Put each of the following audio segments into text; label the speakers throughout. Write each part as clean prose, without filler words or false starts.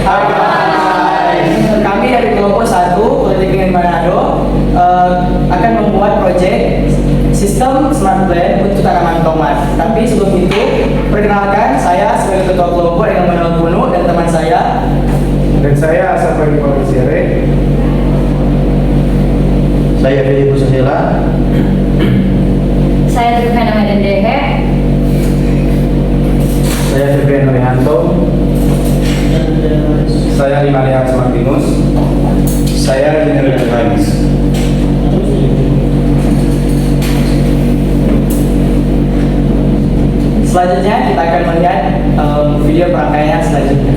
Speaker 1: Hai. Kami dari kelompok 1 Politeknik Manado akan membuat proyek sistem smart plan untuk tanaman tomat. Tapi sebelum itu, perkenalkan saya sebagai ketua kelompok dengan Manuel Puno dan teman saya.
Speaker 2: Dan saya Asafari Parisere.
Speaker 3: Saya Fedi Pusasila.
Speaker 4: Saya Trivena Medendehe.
Speaker 2: Saya Febrian Rihanto. Saya Limalias Martinus.
Speaker 3: Saya Daniel Johannes.
Speaker 1: Selanjutnya kita akan melihat video perangkaian selanjutnya.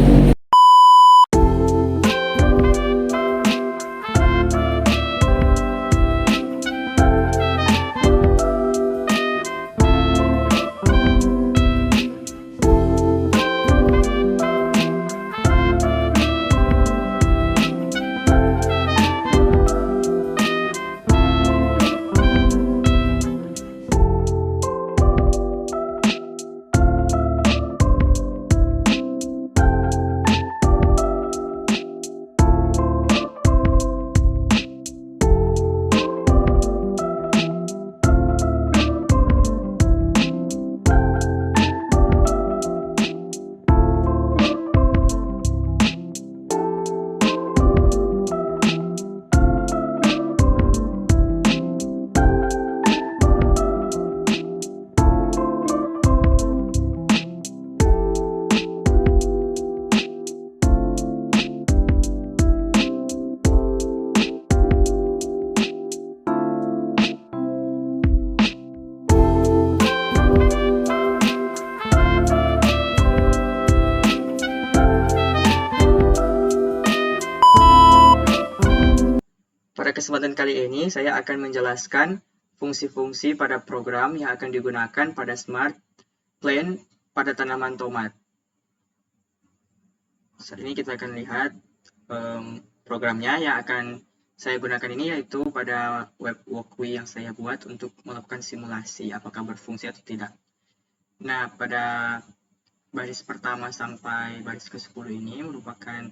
Speaker 1: Pada kesempatan kali ini, saya akan menjelaskan fungsi-fungsi pada program yang akan digunakan pada Smart Plan pada tanaman tomat. Saat ini kita akan lihat programnya yang akan saya gunakan ini, yaitu pada web walkthrough yang saya buat untuk melakukan simulasi apakah berfungsi atau tidak. Nah, pada baris pertama sampai baris ke-10 ini merupakan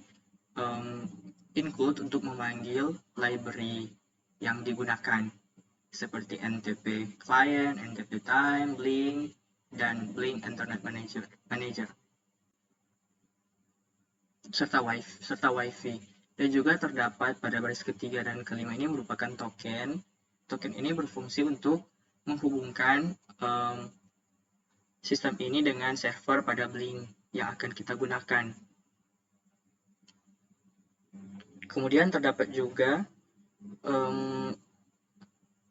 Speaker 1: include untuk memanggil library yang digunakan seperti NTP Client, NTP Time, Blink, dan Blink Internet Manager serta Wi-Fi. Dan juga terdapat pada baris ketiga dan kelima ini merupakan token. Token ini berfungsi untuk menghubungkan sistem ini dengan server pada Blink yang akan kita gunakan. Kemudian terdapat juga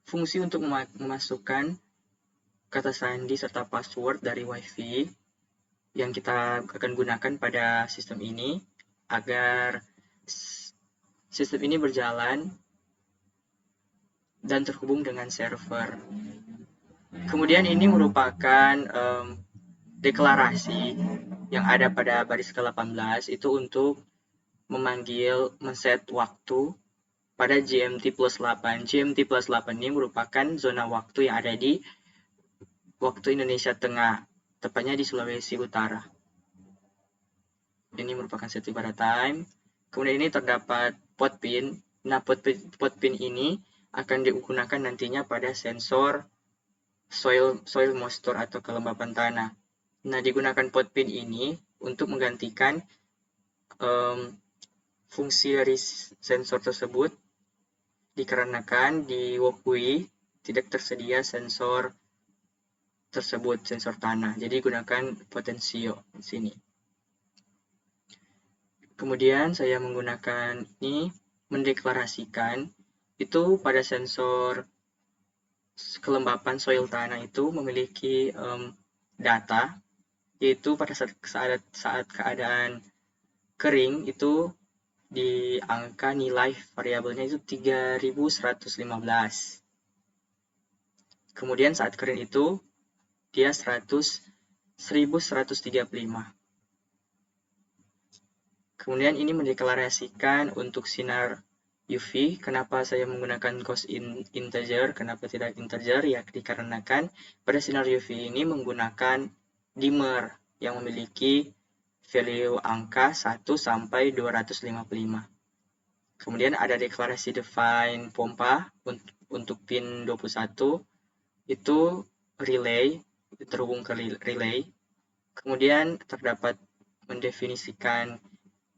Speaker 1: fungsi untuk memasukkan kata sandi serta password dari Wi-Fi yang kita akan gunakan pada sistem ini agar sistem ini berjalan dan terhubung dengan server. Kemudian ini merupakan deklarasi yang ada pada baris ke-18 itu untuk men-set waktu pada GMT+8. GMT+8 ini merupakan zona waktu yang ada di waktu Indonesia Tengah, tepatnya di Sulawesi Utara. Ini merupakan setting pada time. Kemudian ini terdapat pot pin. Nah, pot pin ini akan digunakan nantinya pada sensor soil moisture atau kelembapan tanah. Nah, digunakan pot pin ini untuk menggantikan fungsi dari sensor tersebut dikarenakan di walkthrough tidak tersedia sensor tersebut, sensor tanah. Jadi gunakan potensio di sini. Kemudian saya menggunakan ini mendeklarasikan itu pada sensor kelembapan soil tanah itu memiliki data, yaitu pada saat keadaan kering itu di angka nilai variabelnya itu 3115. Kemudian saat kering itu dia 1135. Kemudian ini mendeklarasikan untuk sinar UV. Kenapa saya menggunakan cos integer, kenapa tidak integer? Ya dikarenakan pada sinar UV ini menggunakan dimmer yang memiliki value angka 1 sampai 255. Kemudian ada deklarasi define pompa untuk pin 21, itu relay, terhubung ke relay. Kemudian terdapat mendefinisikan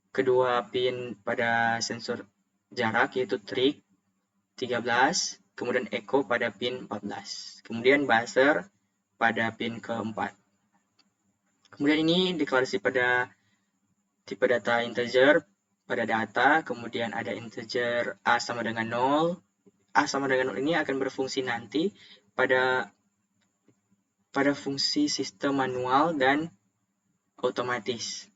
Speaker 1: kedua pin pada sensor jarak, yaitu trig 13, kemudian echo pada pin 14, kemudian buzzer pada pin keempat. Kemudian ini deklarasi pada tipe data integer pada data, kemudian ada integer A sama dengan 0. A sama dengan 0 ini akan berfungsi nanti pada fungsi sistem manual dan otomatis.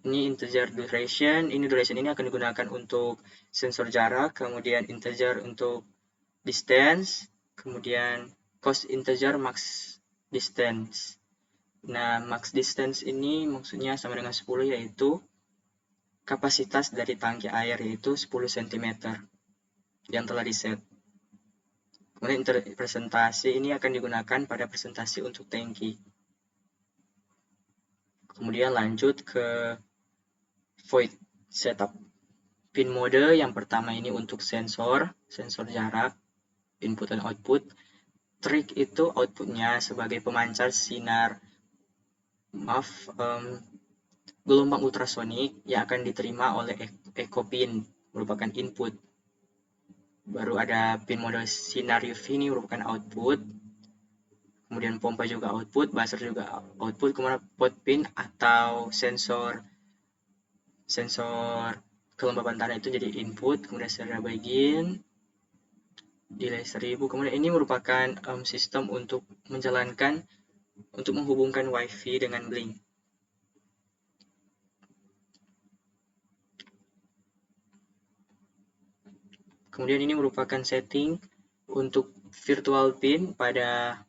Speaker 1: Ini integer duration, ini akan digunakan untuk sensor jarak, kemudian integer untuk distance, kemudian cost integer max distance. Nah, max distance ini maksudnya sama dengan 10, yaitu kapasitas dari tangki air, yaitu 10 cm yang telah diset. Kemudian presentasi ini akan digunakan pada presentasi untuk tangki. Kemudian lanjut ke void setup. Pin mode yang pertama ini untuk sensor jarak, input dan output. Trig itu outputnya sebagai pemancar sinar, gelombang ultrasonik yang akan diterima oleh echo pin, merupakan input. Baru ada pin mode sinar UV, ini merupakan output. Kemudian pompa juga output, buzzer juga output. Kemudian pot pin atau sensor kelembapan tanah itu jadi input. Kemudian serial begin, delay 1000. Kemudian ini merupakan sistem untuk menghubungkan WiFi dengan Blink. Kemudian ini merupakan setting untuk virtual pin pada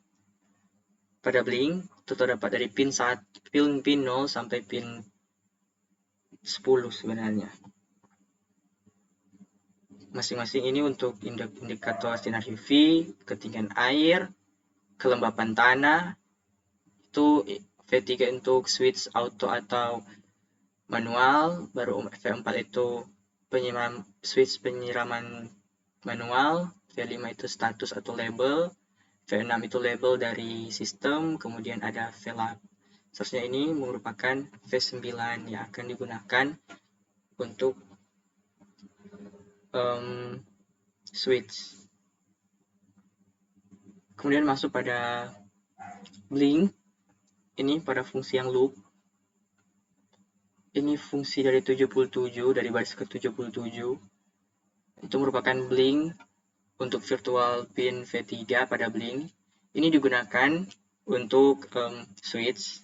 Speaker 1: Blink. Itu terdapat dari pin 0 sampai pin 10 sebenarnya. Masing-masing ini untuk indikator sinar UV, ketinggian air, kelembapan tanah. Itu V3 untuk switch auto atau manual, baru V4 itu switch penyiraman manual, V5 itu status atau label, V6 itu label dari sistem, kemudian ada VLAB. Seharusnya ini merupakan V9 yang akan digunakan untuk switch. Kemudian masuk pada Blink, ini pada fungsi yang loop. Ini fungsi dari 77, dari baris ke 77. Itu merupakan Blink untuk virtual pin V3 pada Blink. Ini digunakan untuk switch,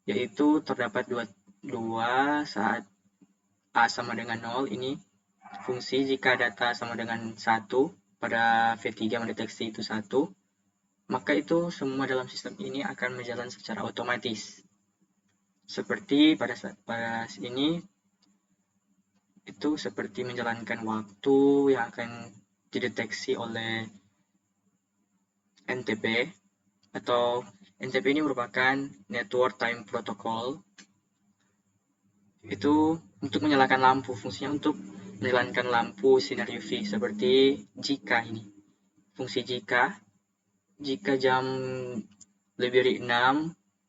Speaker 1: yaitu terdapat dua saat A sama dengan 0. Ini fungsi jika data sama dengan 1 pada V3 mendeteksi itu 1, maka itu semua dalam sistem ini akan berjalan secara otomatis. Seperti pada ini, itu seperti menjalankan waktu yang akan dideteksi oleh NTP, atau NTP ini merupakan Network Time Protocol. Itu untuk menyalakan lampu, fungsinya untuk menjalankan lampu sinar UV, seperti jika ini. Fungsi jika jam lebih dari 6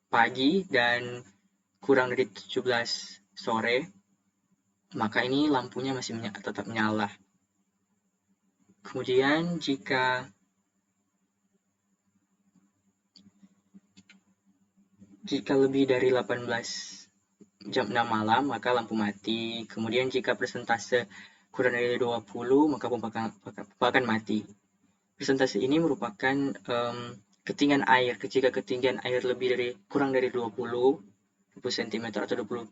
Speaker 1: pagi dan kurang dari 17 sore, maka ini lampunya masih tetap menyala. Kemudian jika lebih dari 18 jam 6 malam, maka lampu mati. Kemudian jika persentase kurang dari 20, maka pompa akan mati. Persentase ini merupakan ketinggian air. Jika ketinggian air kurang dari 20 cm atau 20%,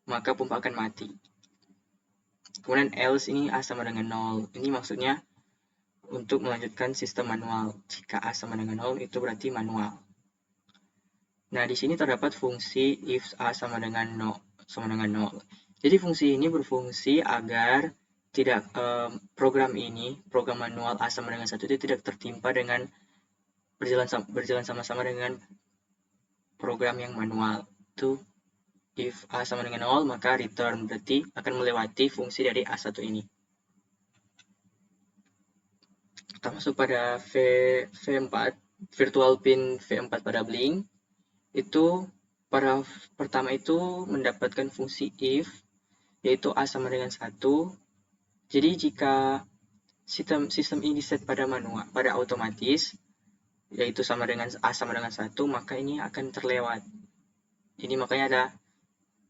Speaker 1: maka pompa akan mati. Kemudian else ini A sama dengan 0. Ini maksudnya untuk melanjutkan sistem manual. Jika A sama dengan 0, itu berarti manual. Nah, di sini terdapat fungsi if A sama dengan 0. Jadi fungsi ini berfungsi agar tidak program manual A sama dengan 1 itu tidak tertimpa dengan berjalan sama-sama dengan program yang manual. yaitu if A sama dengan 0 maka return, berarti akan melewati fungsi dari A1 ini. Kita masuk pada V4, virtual pin V4 pada Blink. Itu pertama itu mendapatkan fungsi if, yaitu A sama dengan 1. Jadi jika sistem ini diset pada manual, pada otomatis, yaitu sama dengan A sama dengan 1, maka ini akan terlewat. Ini makanya ada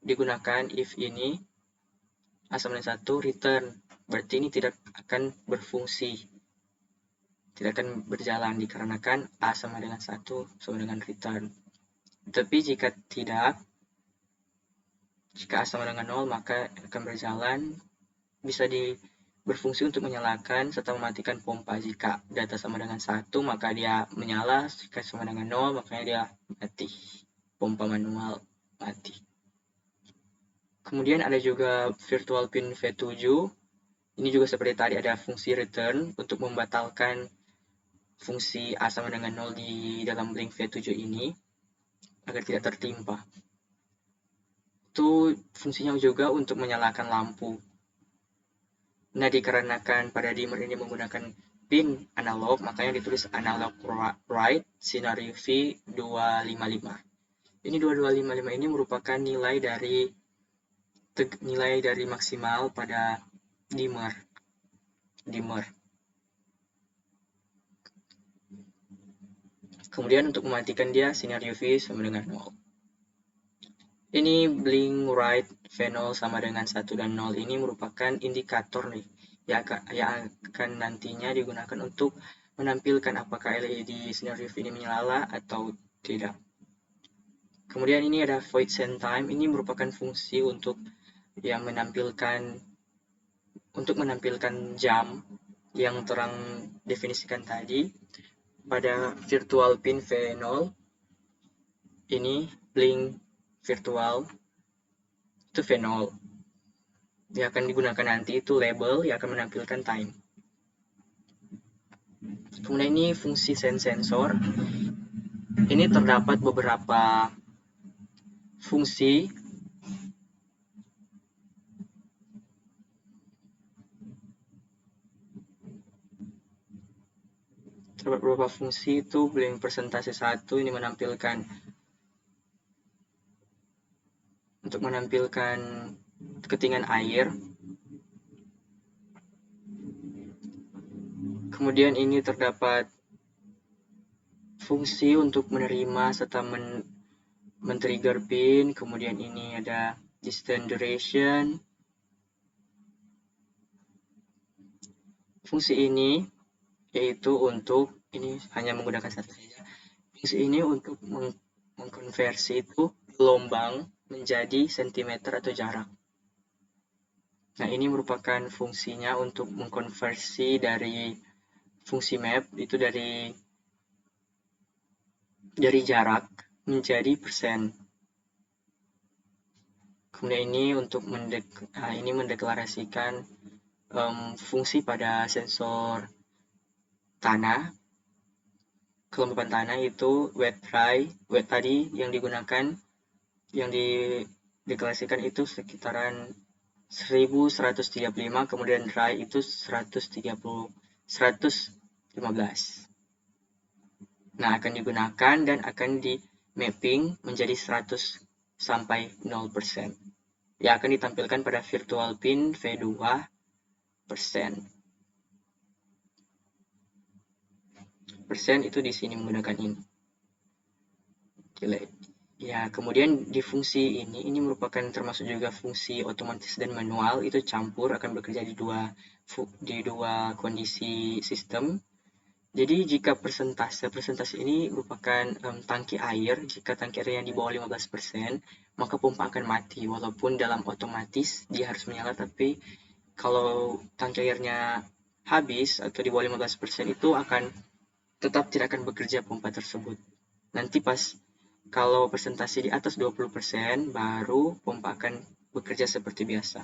Speaker 1: digunakan if ini A sama dengan 1 return, berarti ini tidak akan berfungsi, tidak akan berjalan dikarenakan A sama dengan 1 sama dengan return. Tapi jika tidak, jika A sama dengan 0 maka akan berjalan, bisa berfungsi untuk menyalakan serta mematikan pompa. Jika data sama dengan 1 maka dia menyala, jika sama dengan 0 makanya dia mati, pompa manual mati. Kemudian ada juga virtual pin V7. Ini juga seperti tadi ada fungsi return untuk membatalkan fungsi A sama dengan 0 di dalam Blink V7 ini agar tidak tertimpa. Itu fungsinya juga untuk menyalakan lampu. Nah, dikarenakan pada dimmer ini menggunakan pin analog, makanya ditulis analog write scenario V255. Ini 2255 ini merupakan nilai dari maksimal pada dimmer. Kemudian untuk mematikan dia scenario V sama dengan 0. Ini blink right V0 sama dengan 1 dan 0 ini merupakan indikator nih yang akan nantinya digunakan untuk menampilkan apakah LED scenario V ini menyala atau tidak. Kemudian ini ada void send time, ini merupakan fungsi untuk yang menampilkan jam yang terang definisikan tadi pada virtual pin V0. Ini blink virtual itu V0 yang akan digunakan nanti itu label yang akan menampilkan time. Kemudian ini fungsi send sensor. Ini terdapat beberapa fungsi itu blink persentase 1 ini menampilkan untuk menampilkan ketinggian air. Kemudian ini terdapat fungsi untuk menerima serta men-trigger pin. Kemudian ini ada distance duration. Fungsi ini yaitu untuk, ini hanya menggunakan satu saja. Fungsi ini untuk mengkonversi itu gelombang menjadi sentimeter atau jarak. Nah, ini merupakan fungsinya untuk mengkonversi dari fungsi map itu dari jarak menjadi persen. Kemudian ini untuk mendeklarasikan fungsi pada sensor tanah. Kelembapan tanah itu wet tadi yang digunakan, yang dideklarasikan itu sekitaran 1135, kemudian dry itu 115. Nah, akan digunakan dan akan di mapping menjadi 100 sampai 0%. Yang akan ditampilkan pada virtual pin V2 persen. Persen itu di sini menggunakan ini. Ya, kemudian di fungsi ini merupakan termasuk juga fungsi otomatis dan manual, itu campur, akan bekerja di dua kondisi sistem. Jadi jika persentase ini merupakan tangki air, jika tangki airnya di bawah 15%, maka pompa akan mati, walaupun dalam otomatis dia harus menyala, tapi kalau tangki airnya habis atau di bawah 15% itu tetap tidak akan bekerja pompa tersebut. Nanti kalau persentase di atas 20%, baru pompa akan bekerja seperti biasa.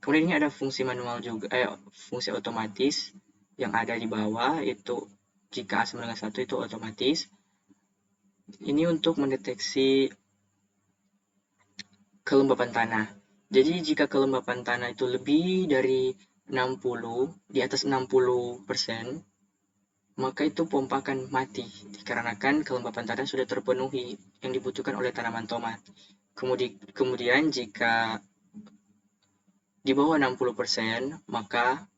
Speaker 1: Kemudian ini ada fungsi manual juga, fungsi otomatis yang ada di bawah, itu jika A sama dengan 1 itu otomatis. Ini untuk mendeteksi kelembapan tanah. Jadi jika kelembapan tanah itu lebih dari 60, di atas 60%, maka itu pompa akan mati dikarenakan kelembapan tanah sudah terpenuhi yang dibutuhkan oleh tanaman tomat. Kemudian jika di bawah 60%, maka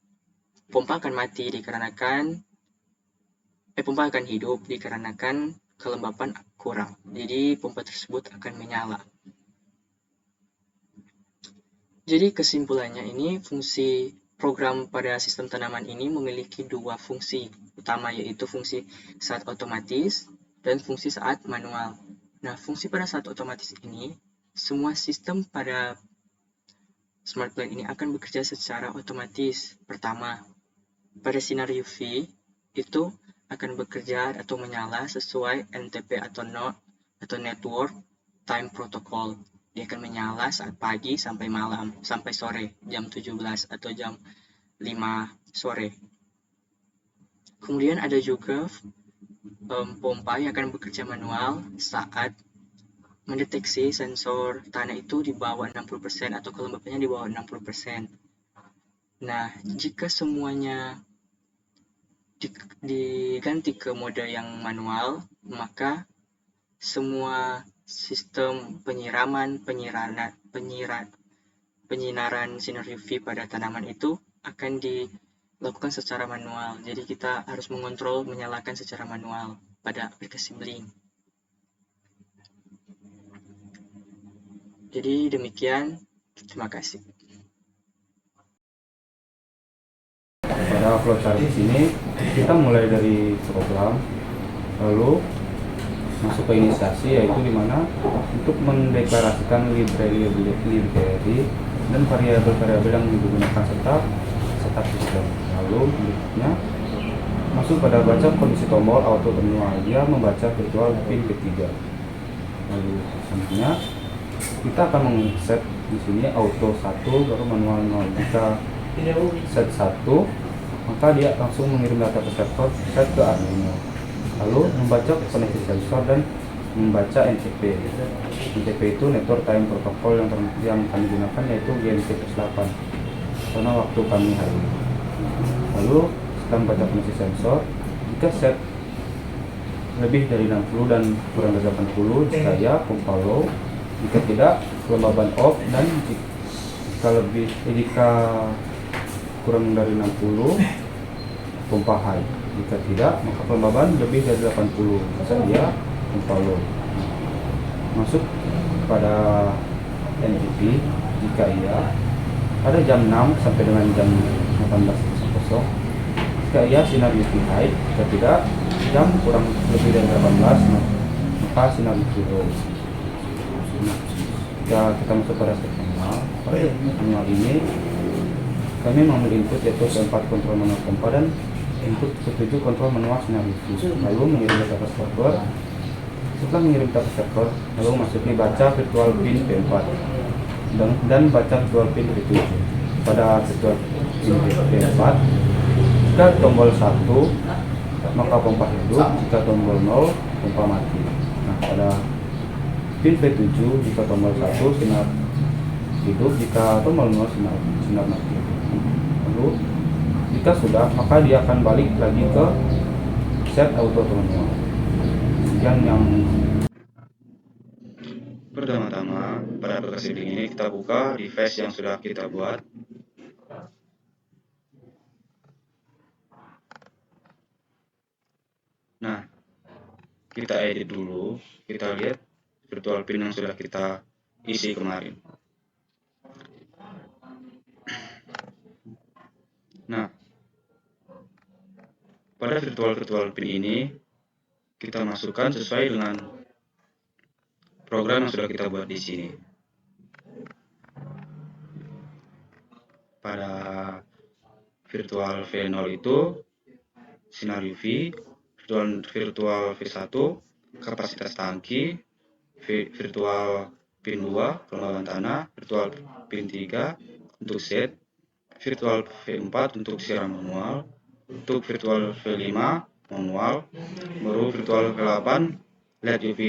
Speaker 1: pompa akan mati dikarenakan pompa akan hidup dikarenakan kelembapan kurang. Jadi pompa tersebut akan menyala. Jadi kesimpulannya ini fungsi program pada sistem tanaman ini memiliki dua fungsi utama, yaitu fungsi saat otomatis dan fungsi saat manual. Nah, fungsi pada saat otomatis ini, semua sistem pada Smart Plant ini akan bekerja secara otomatis. Pertama, pada sinar UV itu akan bekerja atau menyala sesuai NTP atau Network Time Protocol. Dia akan menyala saat pagi sampai malam, sampai sore, jam 17 atau jam 5 sore. Kemudian ada juga pompa yang akan bekerja manual saat mendeteksi sensor tanah itu di bawah 60% atau kelembapannya di bawah 60%. Nah, jika semuanya diganti ke mode yang manual, maka semua sistem penyiraman, penyinaran sinar UV pada tanaman itu akan dilakukan secara manual. Jadi kita harus mengontrol menyalakan secara manual pada aplikasi Blink. Jadi demikian, terima kasih.
Speaker 2: Pada flowchart di sini kita mulai dari program, lalu masuk ke inisiasi, yaitu dimana untuk mendeklarasikan library dan variabel-variabel yang digunakan serta setup sistem. Lalu berikutnya masuk pada baca kondisi tombol auto terminal, dia membaca virtual pin ketiga. Lalu selanjutnya kita akan mengset di sini auto 1 baru manual 0. Jika set 1, maka dia langsung mengirim data ke server set ke Arduino. Lalu membaca koneksi sensor dan membaca NTP. NTP itu Network Time Protocol yang kami gunakan, yaitu GNT +8 karena waktu kami hari ini. Lalu setelah membaca koneksi sensor, jika set lebih dari 60 dan kurang dari 80, jika ya pompa low, jika tidak kelembaban off, dan jika kurang dari 60 pompa high. Jika tidak, maka kelembaban lebih dari 80, saja pompa low. Masuk pada NTP, jika iya pada jam 6 sampai dengan jam 18.00. Jika iya sinar UV high, jika tidak jam kurang lebih dari 18, maka sinar UV low. Jika kita masuk pada step manual ini kami mengambil input yaitu P4 kontrol manual pompa dan input P7 kontrol manual sinar UV. Lalu mengirim data ke server. Setelah mengirim data ke server, lalu masuk baca virtual pin P4 dan baca virtual pin P7. Pada virtual pin P4, jika tombol 1 maka pompa hidup, jika tombol 0 pompa mati. Nah, pada pin P7 jika tombol 1 sinar hidup, jika tombol 0 sinar mati. Lalu jika sudah, maka dia akan balik lagi ke set auto manual. Sekian yang
Speaker 3: Pertama-tama, pada aplikasi Blink ini kita buka device yang sudah kita buat. Nah, kita edit dulu, kita lihat virtual pin yang sudah kita isi kemarin. Nah, pada virtual pin ini kita masukkan sesuai dengan program yang sudah kita buat di sini. Pada virtual V0 itu sinar UV, virtual V1 kapasitas tangki, virtual pin 2 kelembaban tanah, virtual pin 3 untuk set, virtual V4 untuk siram manual, untuk virtual V5 manual, baru virtual V8 LED UV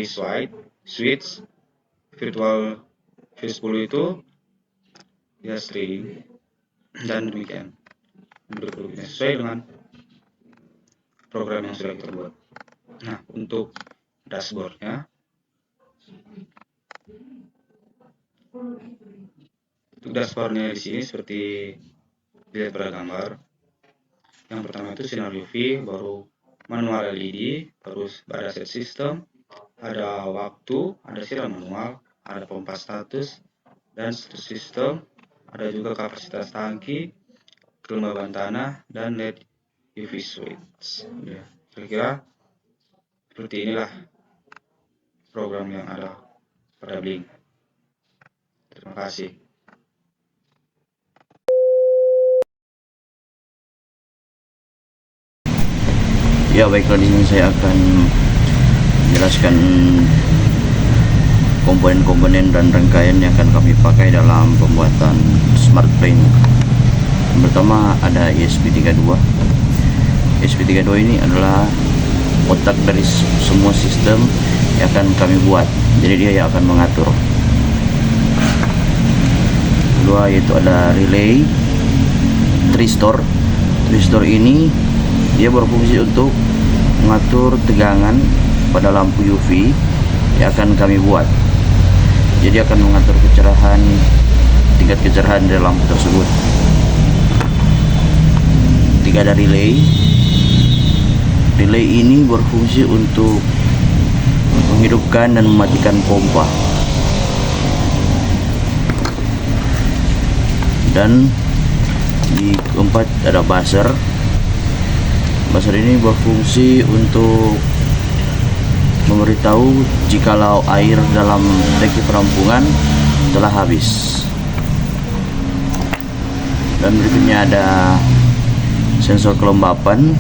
Speaker 3: switch, virtual V10 itu gas reading dan demikian bentuk-bentuknya sesuai dengan program yang sudah kita buat. Nah, untuk dashboardnya, di sini seperti dilihat pada gambar. Yang pertama itu sinar UV, baru manual LED, terus ada set system, ada waktu, ada siram manual, ada pompa status, dan status sistem, ada juga kapasitas tangki, kelembaban tanah, dan LED UV switch. Ya, kira-kira seperti inilah program yang ada pada Blink. Terima kasih.
Speaker 4: Ya baiklah, di sini saya akan menjelaskan komponen-komponen dan rangkaian yang akan kami pakai dalam pembuatan Smart Brain. Yang pertama ada ESP32. ESP32 ini adalah otak dari semua sistem yang akan kami buat, jadi dia yang akan mengatur. Kedua yaitu ada relay tristor. Tristor ini dia berfungsi untuk mengatur tegangan pada lampu UV yang akan kami buat. Jadi akan mengatur kecerahan, tingkat kecerahan dari lampu tersebut. Tiga ada relay. Relay ini berfungsi untuk menghidupkan dan mematikan pompa. Dan di keempat ada buzzer. Buzzer ini berfungsi untuk memberitahu jikalau air dalam tangki penampungan telah habis. Dan berikutnya ada sensor kelembapan.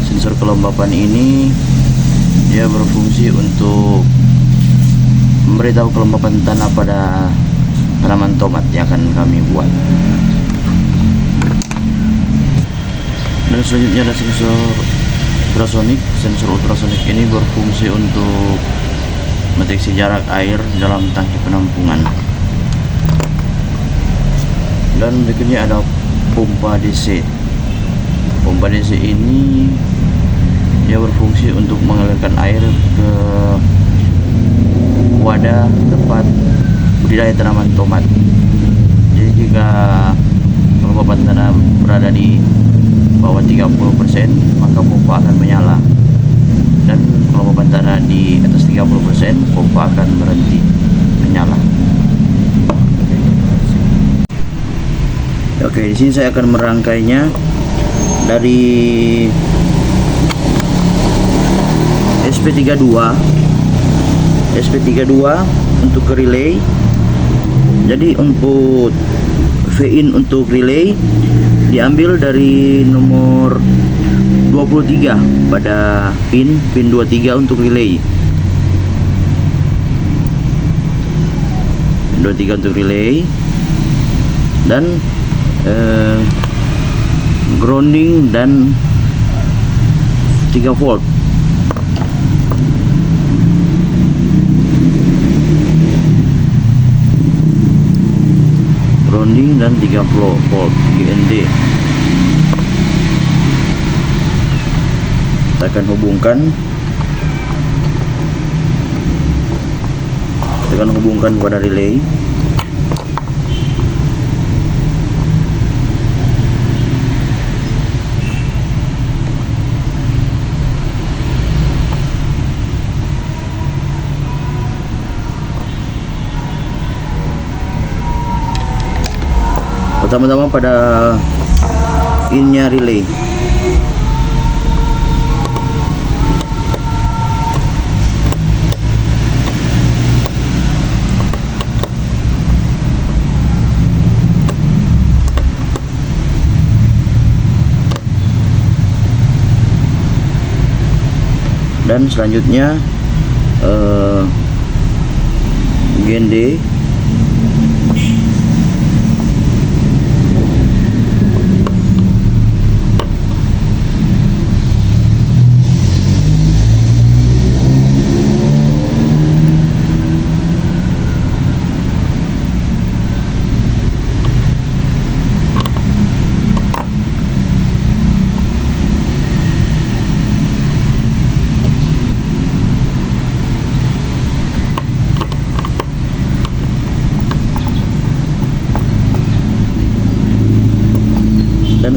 Speaker 4: Sensor kelembapan ini dia berfungsi untuk memberitahu kelembapan tanah pada tanaman tomat yang akan kami buat. Dan selanjutnya ada sensor ultrasonik. Sensor ultrasonik ini berfungsi untuk mendeteksi jarak air dalam tangki penampungan. Dan berikutnya ada pompa DC. Pompa DC ini dia berfungsi untuk mengalirkan air ke wadah tempat budidaya tanaman tomat. Jadi jika kelembapan tanah berada di bawah 30%, maka pompa akan menyala, dan kelembapan tanah di atas 30%, pompa akan berhenti menyala. Oke, di sini saya akan merangkainya dari SP32. SP32 untuk ke relay. Jadi untuk V-in untuk relay diambil dari nomor 23 pada pin 23 untuk relay. Pin 23 untuk relay, dan grounding dan 3 volt. Grounding dan 3 volt GND. Kita akan hubungkan pada relay. Pertama-tama pada innya relay. Dan selanjutnya GND.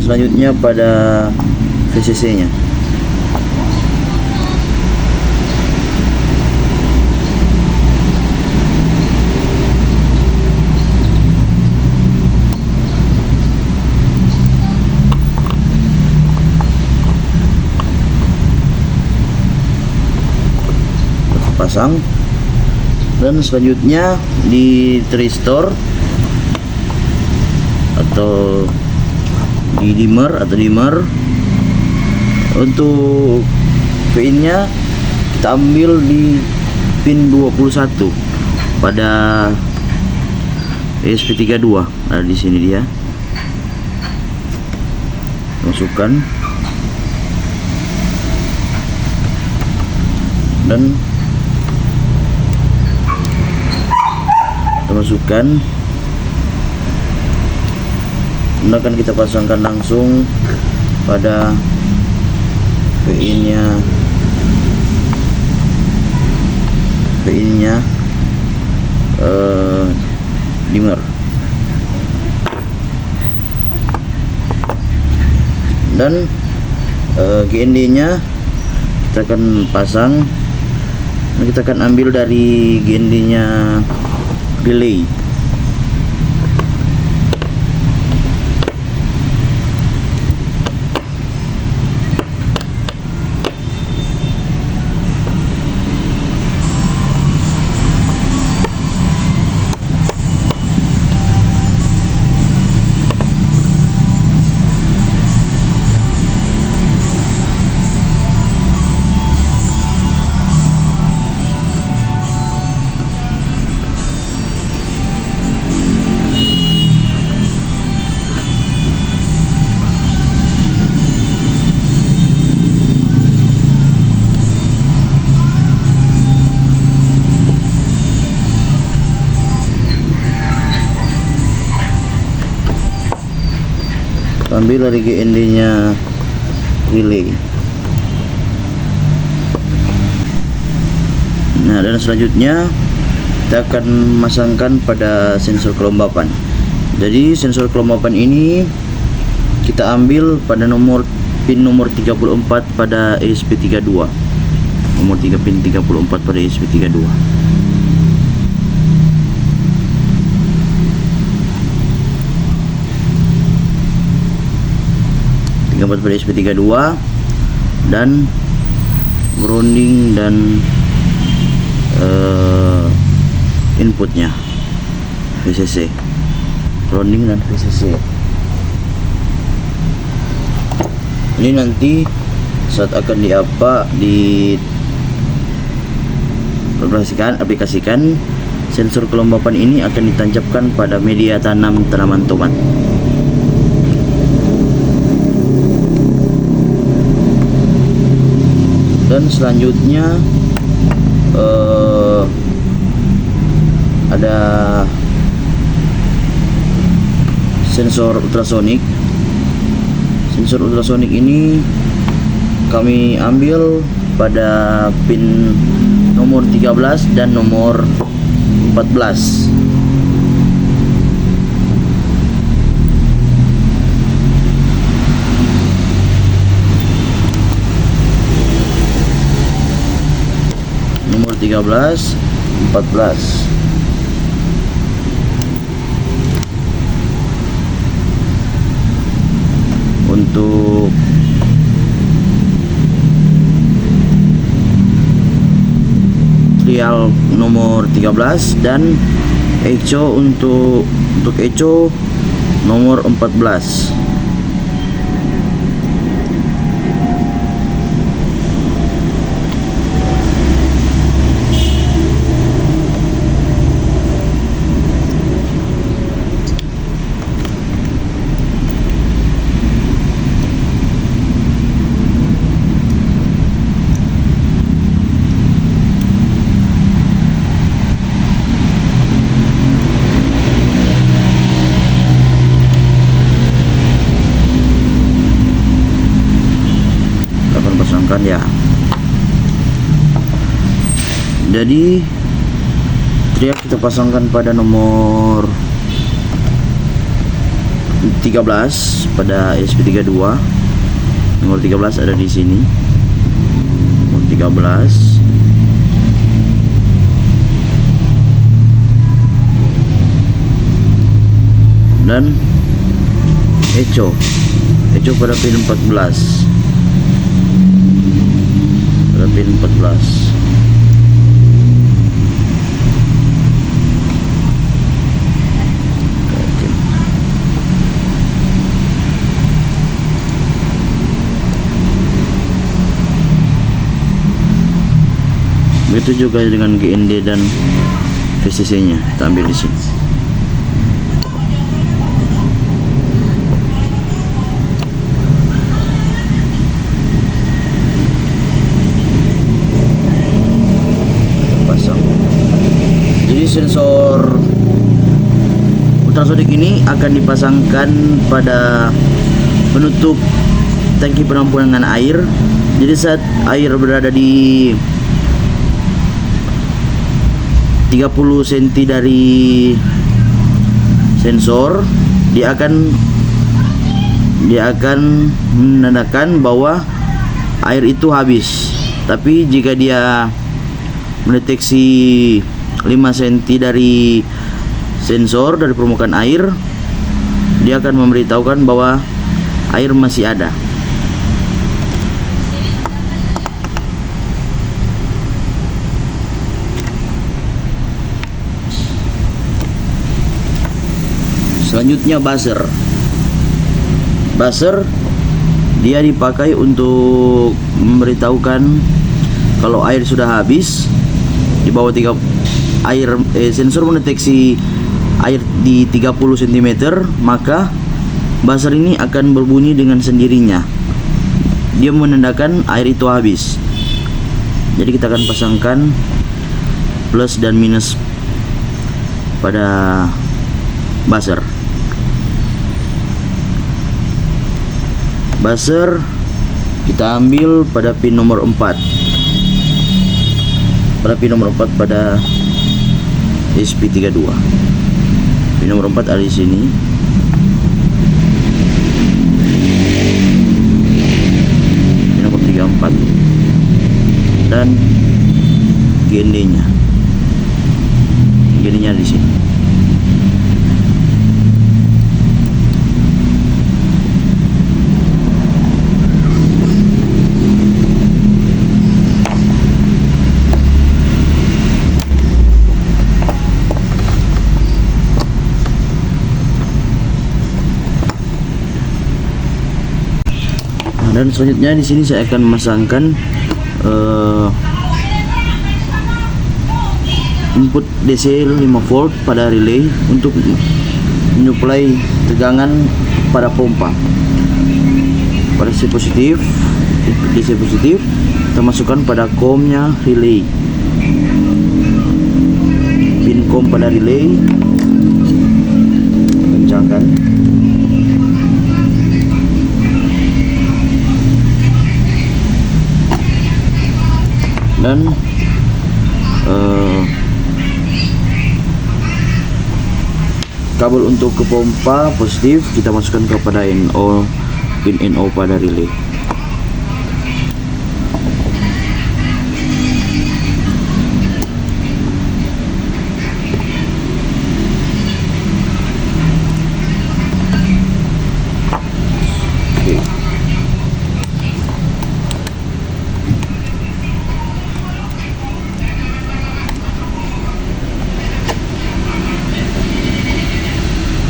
Speaker 4: selanjutnya pada VCC nya. Pasang, dan selanjutnya di tristor atau di dimmer untuk pin nya kita ambil di pin 21 pada ESP32. Ada di sini dia, masukkan dan masukkan, dan akan kita pasangkan langsung pada pin nya dimmer, dan GND nya kita akan pasang, dan kita akan ambil dari GND nya relay. Ambil dari GND nya relay. Nah, dan selanjutnya kita akan memasangkan pada sensor kelembapan. Jadi sensor kelembapan ini kita ambil pada pin nomor 34 pada ESP32. Pin 34 pada ESP32. Pada ESP32 dan grounding dan inputnya VCC, grounding dan VCC. Ini nanti saat akan aplikasikan sensor kelembapan ini akan ditancapkan pada media tanam tanaman tomat. Dan selanjutnya ada sensor ultrasonik. Sensor ultrasonik ini kami ambil pada pin nomor 13 dan nomor 14. Nomor 13, 14. Untuk trial nomor 13 dan echo untuk echo nomor 14. Ya, jadi trial kita pasangkan pada nomor 13 pada SP32. Nomor 13 ada di sini. Nomor 13. Dan echo pada pin 14. Pada pin 14. Begitu juga dengan GND dan VCC-nya, kita ambil di sini. Pasang. Jadi sensor ultrasonik ini akan dipasangkan pada penutup tangki penampungan air. Jadi saat air berada di 30 cm dari sensor, dia akan menandakan bahwa air itu habis. Tapi jika dia mendeteksi 5 cm dari sensor dari permukaan air, dia akan memberitahukan bahwa air masih ada. Selanjutnya buzzer dia dipakai untuk memberitahukan kalau air sudah habis. Di bawah sensor mendeteksi air di 30 cm, maka buzzer ini akan berbunyi dengan sendirinya. Dia menandakan air itu habis. Jadi kita akan pasangkan plus dan minus pada buzzer. Buzzer kita ambil pada pin nomor 4. Pada pin nomor 4 pada SP32. Pin nomor 4 ada di sini. Pin nomor 34 dan GND-nya. GND-nya di sini. Dan selanjutnya di sini saya akan memasangkan input DC 5 volt pada relay untuk menyuplai tegangan pada pompa. Pada DC positif, input DC positif kita masukkan pada COM-nya relay. Pin COM pada relay kencangkan. Dan kabel untuk ke pompa positif kita masukkan kepada NO, pin NO pada relay.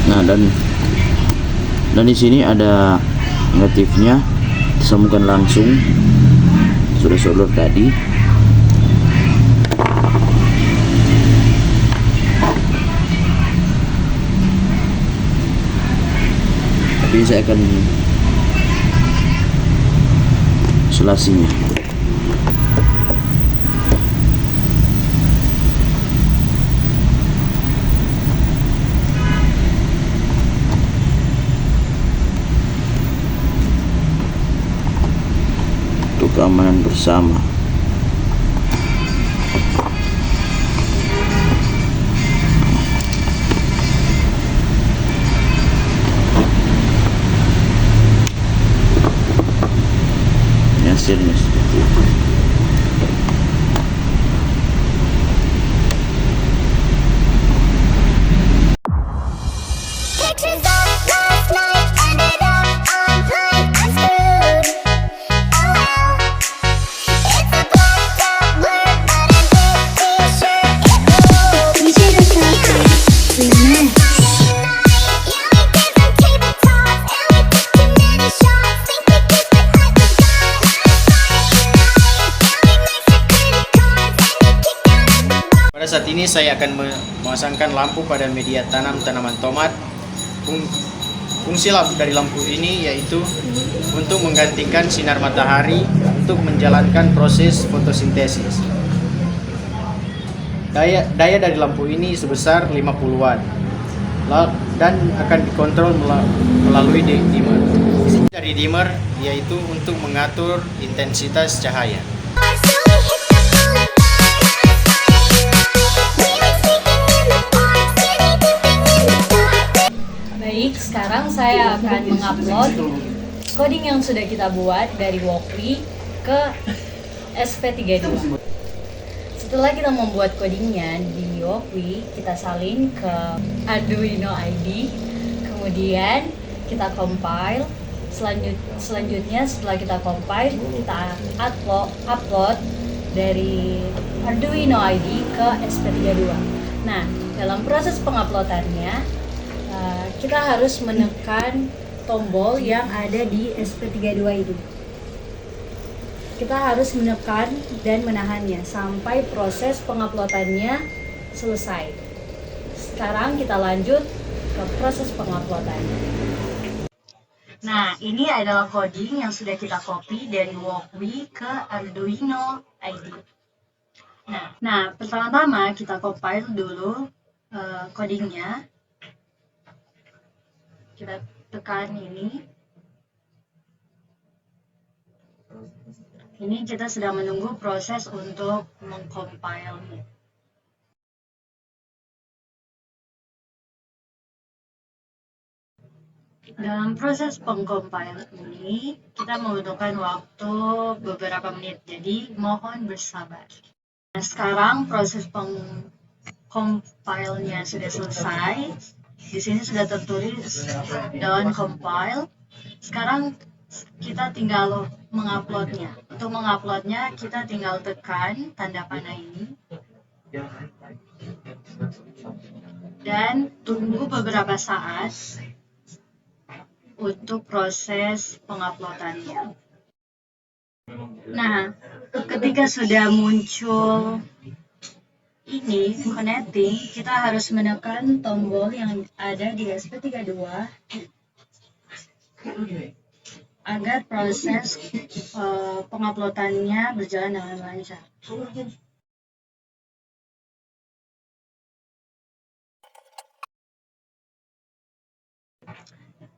Speaker 4: Nah, dan di sini ada negatifnya, disambungkan langsung sudah solder tadi. Tapi saya akan isolasinya. Keamanan bersama.
Speaker 5: saya akan memasangkan lampu pada media tanam tanaman tomat. Fungsi dari lampu ini yaitu untuk menggantikan sinar matahari untuk menjalankan proses fotosintesis. Daya dari lampu ini sebesar 50 watt dan akan dikontrol melalui dimmer. Fungsi dari dimmer yaitu untuk mengatur intensitas cahaya.
Speaker 6: Baik, sekarang saya akan mengupload coding yang sudah kita buat dari Walkly ke SP32. Setelah kita membuat codingnya di Walkly, kita salin ke Arduino IDE, kemudian kita compile. Selanjutnya setelah kita compile, kita upload dari Arduino IDE ke SP32. Nah, dalam proses penguploadannya, kita harus menekan tombol yang ada di SP32 itu. Kita harus menekan dan menahannya sampai proses penguploadannya selesai. Sekarang kita lanjut ke proses penguploadannya. Nah, ini adalah coding yang sudah kita copy dari Walkly ke Arduino IDE. Nah, pertama-tama kita compile dulu codingnya. Kita tekan ini. Ini kita sedang menunggu proses untuk mengcompile-nya. Dalam proses pengcompile ini, kita membutuhkan waktu beberapa menit, jadi mohon bersabar. Nah, sekarang proses pengcompile-nya sudah selesai. Di sini sudah tertulis done compile. Sekarang kita tinggal menguploadnya. Untuk menguploadnya, kita tinggal tekan tanda panah ini. Dan tunggu beberapa saat untuk proses penguploadannya. Nah, ketika sudah muncul ini connecting, kita harus menekan tombol yang ada di SP32 agar proses penguploadannya berjalan dengan lancar.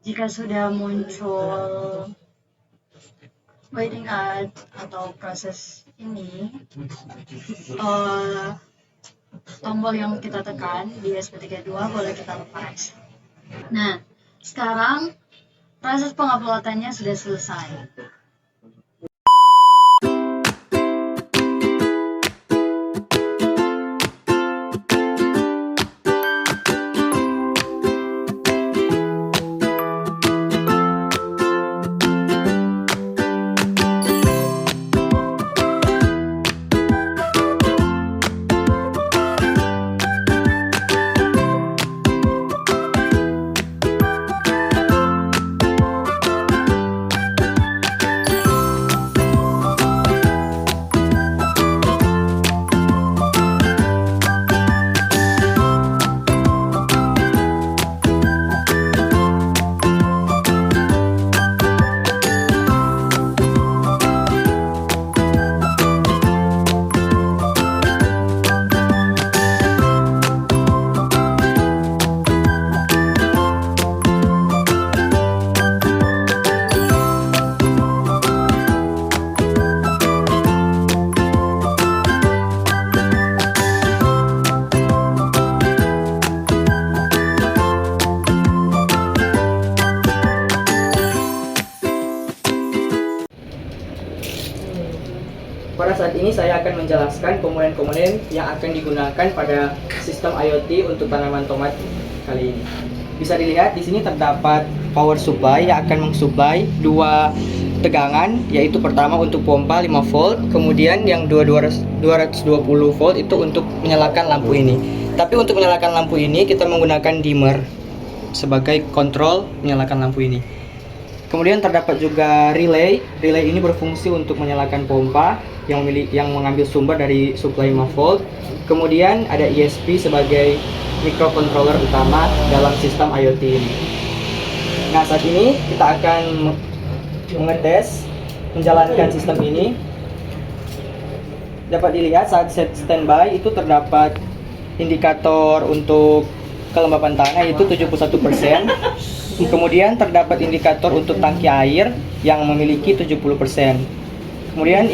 Speaker 6: Jika sudah muncul waiting atau proses ini, tombol yang kita tekan di SP32 boleh kita lepas. Nah, sekarang proses penguploadannya sudah selesai.
Speaker 1: Pada saat ini saya akan menjelaskan komponen-komponen yang akan digunakan pada sistem IoT untuk tanaman tomat kali ini. Bisa dilihat di sini terdapat power supply yang akan mensuplai dua tegangan, yaitu pertama untuk pompa 5 volt, kemudian yang 220 volt itu untuk menyalakan lampu ini. Tapi untuk menyalakan lampu ini kita menggunakan dimmer sebagai kontrol menyalakan lampu ini. Kemudian terdapat juga relay. Relay ini berfungsi untuk menyalakan pompa yang mengambil sumber dari suplai 5 volt. Kemudian ada ESP sebagai microcontroller utama dalam sistem IoT ini. Nah, saat ini kita akan mengetes menjalankan sistem ini. Dapat dilihat saat set standby itu terdapat indikator untuk kelembapan tanah yaitu 71%. Kemudian terdapat indikator untuk tangki air yang memiliki 70%. Kemudian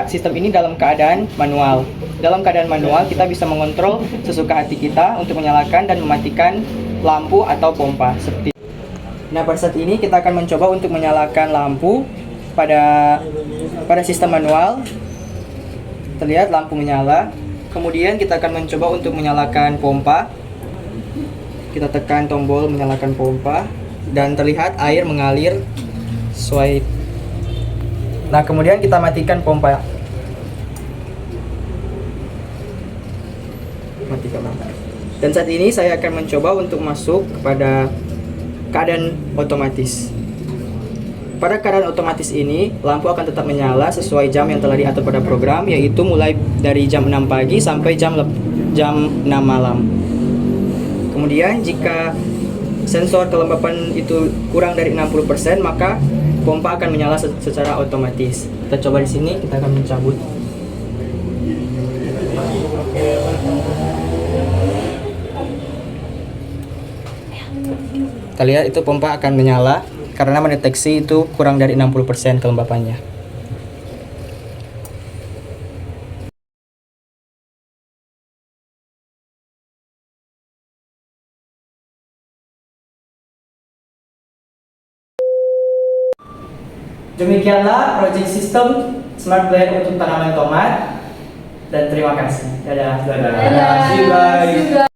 Speaker 1: sistem ini dalam keadaan manual. Dalam keadaan manual kita bisa mengontrol sesuka hati kita untuk menyalakan dan mematikan lampu atau pompa seperti. Nah, pada saat ini kita akan mencoba untuk menyalakan lampu pada sistem manual. Terlihat lampu menyala. Kemudian kita akan mencoba untuk menyalakan pompa. Kita tekan tombol menyalakan pompa dan terlihat air mengalir sesuai. Nah, kemudian kita matikan pompa. Matikan pompa. Dan saat ini saya akan mencoba untuk masuk kepada keadaan otomatis. Pada keadaan otomatis ini, lampu akan tetap menyala sesuai jam yang telah diatur pada program, yaitu mulai dari jam 6 pagi sampai jam 6 malam. Kemudian jika sensor kelembapan itu kurang dari 60%, maka pompa akan menyala secara otomatis. Kita coba di sini, kita akan mencabut. Kita lihat itu pompa akan menyala karena mendeteksi itu kurang dari 60% kelembapannya. Demikianlah project sistem Smart Blend untuk tanaman tomat. Dan terima kasih. Dadah.
Speaker 7: Dadah.
Speaker 1: See you guys.